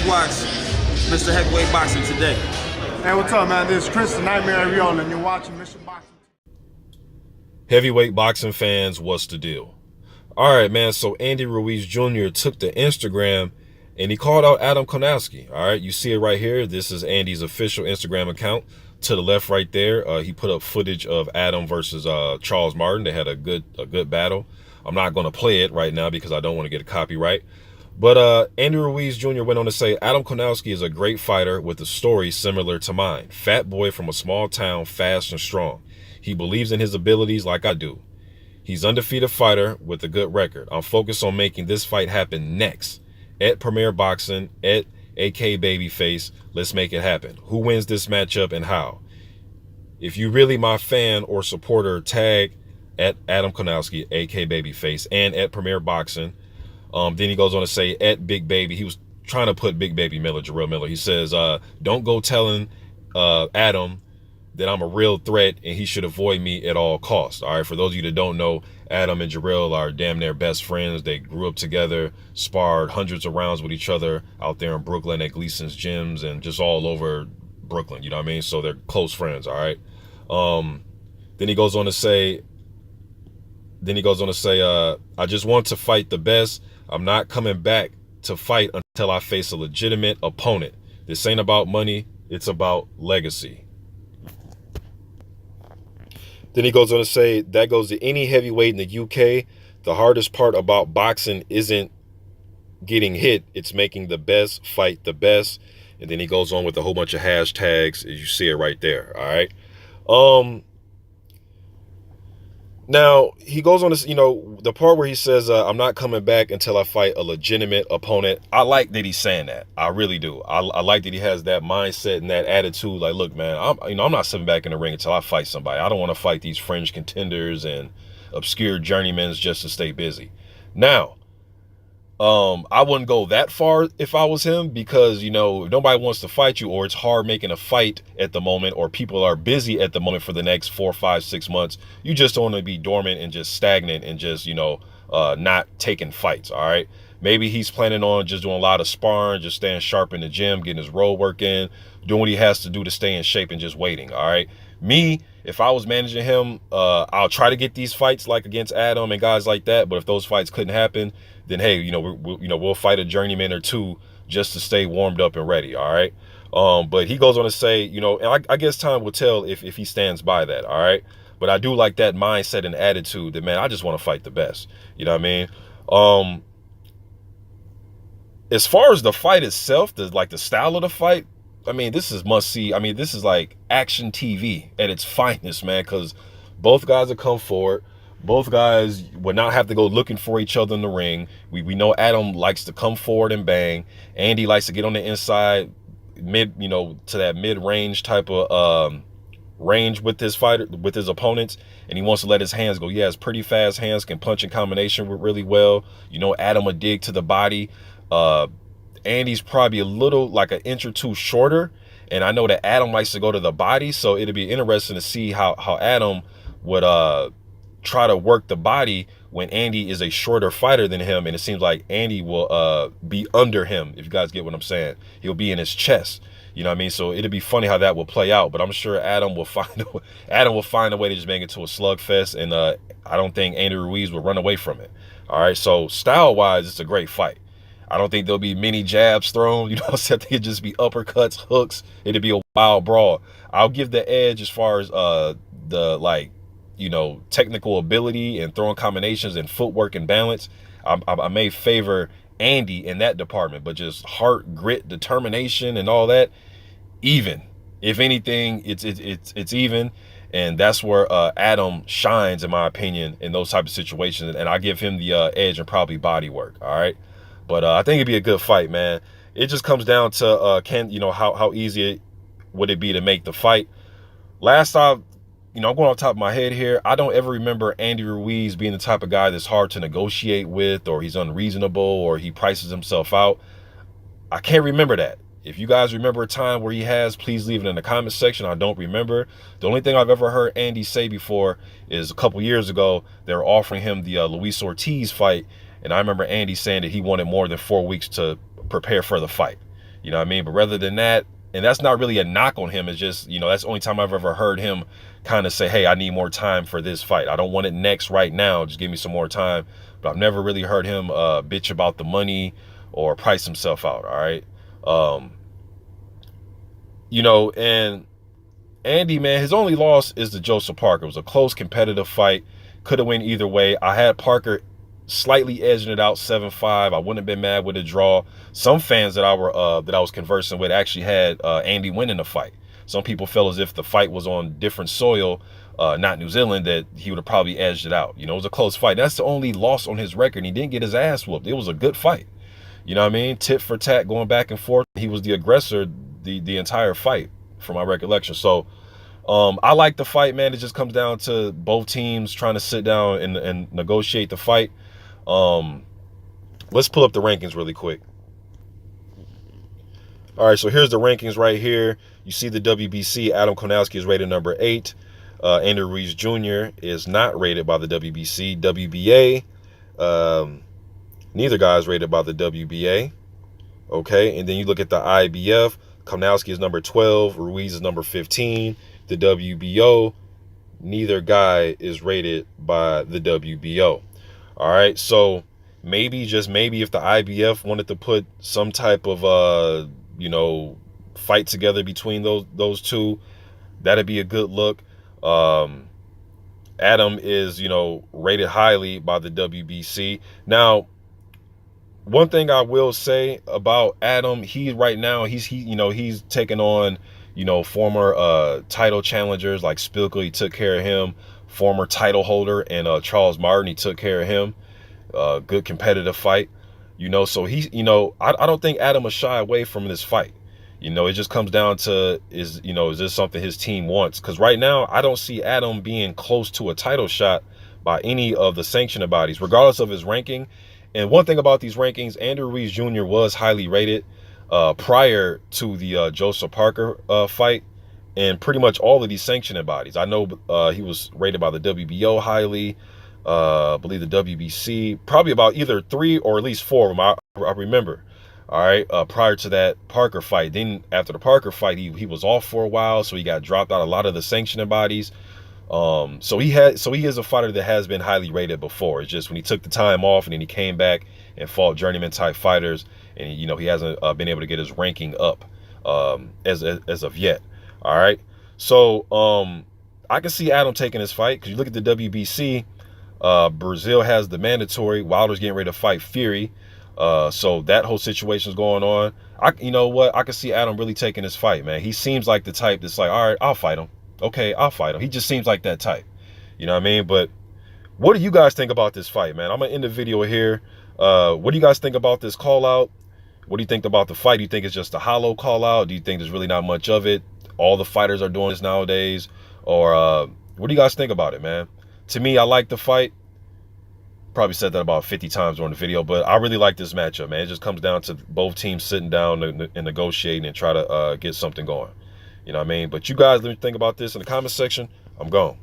just watched Mr. Heavyweight Boxing today. Hey, what's up, man? This is Chris, the Nightmare Ariola, and you're watching Mission Boxing. Heavyweight boxing fans, what's the deal? All right, man, so Andy Ruiz Jr. took to Instagram and he called out Adam Kownacki. All right, you see it right here. This is Andy's official Instagram account. To the left right there, he put up footage of Adam versus Charles Martin. They had a good battle. I'm not going to play it right now because I don't want to get a copyright. But Andy Ruiz Jr. went on to say, Adam Kownacki is a great fighter with a story similar to mine. Fat boy from a small town, fast and strong. He believes in his abilities like I do. He's undefeated fighter with a good record. I'm focused on making this fight happen next. At Premier Boxing, at AK Babyface, let's make it happen. Who wins this matchup and how? If you really my fan or supporter, tag at Adam Kownacki, AK Babyface, and at Premier Boxing. Then he goes on to say at Big Baby. He was trying to put Big Baby Miller, Jarrell Miller. He says, don't go telling Adam that I'm a real threat and he should avoid me at all costs. All right, for those of you that don't know, Adam and Jarrell are damn near best friends. They grew up together, sparred hundreds of rounds with each other out there in Brooklyn at Gleason's gyms and just all over Brooklyn, you know what I mean? So they're close friends, all right? Then he goes on to say, I just want to fight the best. I'm not coming back to fight until I face a legitimate opponent. This ain't about money, it's about legacy. Then he goes on to say, that goes to any heavyweight in the UK. The hardest part about boxing isn't getting hit. It's making the best fight the best. And then he goes on with a whole bunch of hashtags, as you see it right there. All right. Now, he goes on to, the part where he says, I'm not coming back until I fight a legitimate opponent. I like that he's saying that. I really do. I like that he has that mindset and that attitude. Like, look, man, I'm not sitting back in the ring until I fight somebody. I don't want to fight these fringe contenders and obscure journeymans just to stay busy. Now, I wouldn't go that far if I was him because, if nobody wants to fight you or it's hard making a fight at the moment or people are busy at the moment for the next 4, 5, 6 months, you just don't want to be dormant and just stagnant and just, not taking fights, all right? Maybe he's planning on just doing a lot of sparring, just staying sharp in the gym, getting his road work in, doing what he has to do to stay in shape and just waiting, all right? Me, if I was managing him, I'll try to get these fights like against Adam and guys like that. But if those fights couldn't happen, then hey, we'll fight a journeyman or two just to stay warmed up and ready. All right. But he goes on to say, and I guess time will tell if he stands by that. All right. But I do like that mindset and attitude that, man, I just want to fight the best. You know what I mean? As far as the fight itself, the style of the fight, I mean, this is must see. I mean, this is like action TV at its finest, man, because both guys have come forward. Both guys would not have to go looking for each other in the ring. We know Adam likes to come forward and bang. Andy likes to get on the inside, to that mid-range type of range with his fighter, with his opponents, and he wants to let his hands go. He has pretty fast hands, can punch in combination really well. Adam will dig to the body. Andy's probably a little like an inch or two shorter, and I know that Adam likes to go to the body, so it'll be interesting to see how Adam would try to work the body when Andy is a shorter fighter than him, and it seems like Andy will be under him, if you guys get what I'm saying. He'll be in his chest, you know what I mean? So it'll be funny how that will play out, but I'm sure Adam will find a way to just make it to a slugfest, and I don't think Andy Ruiz will run away from it. All right, so style-wise, it's a great fight. I don't think there'll be many jabs thrown. I think it'd just be uppercuts, hooks. It'd be a wild brawl. I'll give the edge as far as the technical ability and throwing combinations and footwork and balance. I may favor Andy in that department, but just heart, grit, determination, and all that, even. If anything, it's even, and that's where Adam shines, in my opinion, in those type of situations. And I give him the edge and probably body work. All right. But I think it'd be a good fight, man. It just comes down to how easy would it be to make the fight. Last time, I'm going off the top of my head here, I don't ever remember Andy Ruiz being the type of guy that's hard to negotiate with, or he's unreasonable, or he prices himself out. I can't remember that. If you guys remember a time where he has, please leave it in the comment section. I don't remember. The only thing I've ever heard Andy say before is a couple years ago, they were offering him the Luis Ortiz fight. And I remember Andy saying that he wanted more than 4 weeks to prepare for the fight. You know what I mean? But rather than that, and that's not really a knock on him, it's just, you know, that's the only time I've ever heard him kind of say, hey, I need more time for this fight. I don't want it next right now. Just give me some more time. But I've never really heard him bitch about the money or price himself out, all right? You know, and Andy, man, his only loss is to Joseph Parker. It was a close competitive fight. Could have went either way. I had Parker slightly edging it out 7-5. I wouldn't have been mad with a draw. Some fans that I was conversing with actually had Andy winning the fight. Some people felt as if the fight was on different soil, not New Zealand, that he would have probably edged it out. You know, it was a close fight. That's the only loss on his record. He didn't get his ass whooped. It was a good fight. You know what I mean? Tit for tat, going back and forth. He was the aggressor the entire fight, from my recollection. So I like the fight, man. It just comes down to both teams trying to sit down and negotiate the fight. Let's pull up the rankings really quick. All right, so here's the rankings right here. You see the WBC. Adam Kownacki is rated number 8. Andrew Ruiz Jr. is not rated by the WBC. WBA, neither guy is rated by the WBA. Okay, and then you look at the IBF. Kownacki is number 12. Ruiz is number 15. The WBO, neither guy is rated by the WBO. All right, so maybe, just maybe, if the IBF wanted to put some type of you know, fight together between those two, that'd be a good look. Adam is, you know, rated highly by the WBC. Now, one thing I will say about Adam, right now he's taking on, you know, former title challengers like Spilka. He took care of him. Former title holder and Charles Martin, he took care of him. Good competitive fight, you know. So he's, you know, I don't think Adam will shy away from this fight. You know, it just comes down to, is this something his team wants? Because right now I don't see Adam being close to a title shot by any of the sanctioning bodies, regardless of his ranking. And one thing about these rankings, Andrew Ruiz Jr. was highly rated prior to the Joseph Parker fight, and pretty much all of these sanctioning bodies. I know he was rated by the WBO highly, I believe the WBC, probably about either 3 or at least 4 of them, I remember. All right, prior to that Parker fight. Then after the Parker fight, he was off for a while, so he got dropped out a lot of the sanctioning bodies. So he is a fighter that has been highly rated before. It's just when he took the time off and then he came back and fought journeyman type fighters, and you know, he hasn't been able to get his ranking up as of yet. All right, so I can see Adam taking this fight, because you look at the WBC, Brazil has the mandatory. Wilder's getting ready to fight Fury, so that whole situation is going on. You know what, I can see Adam really taking this fight, man. He seems like the type that's like, all right, I'll fight him. Okay, I'll fight him. He just seems like that type. You know what I mean? But what do you guys think about this fight, man? I'm going to end the video here. What do you guys think about this call out? What do you think about the fight? Do you think it's just a hollow call out? Do you think there's really not much of it? All the fighters are doing this nowadays? Or what do you guys think about it, man? To me, I like the fight. Probably said that about 50 times during the video, but I really like this matchup, man. It just comes down to both teams sitting down and negotiating and try to get something going. You know what I mean? But you guys, let me think about this in the comment section. I'm gone.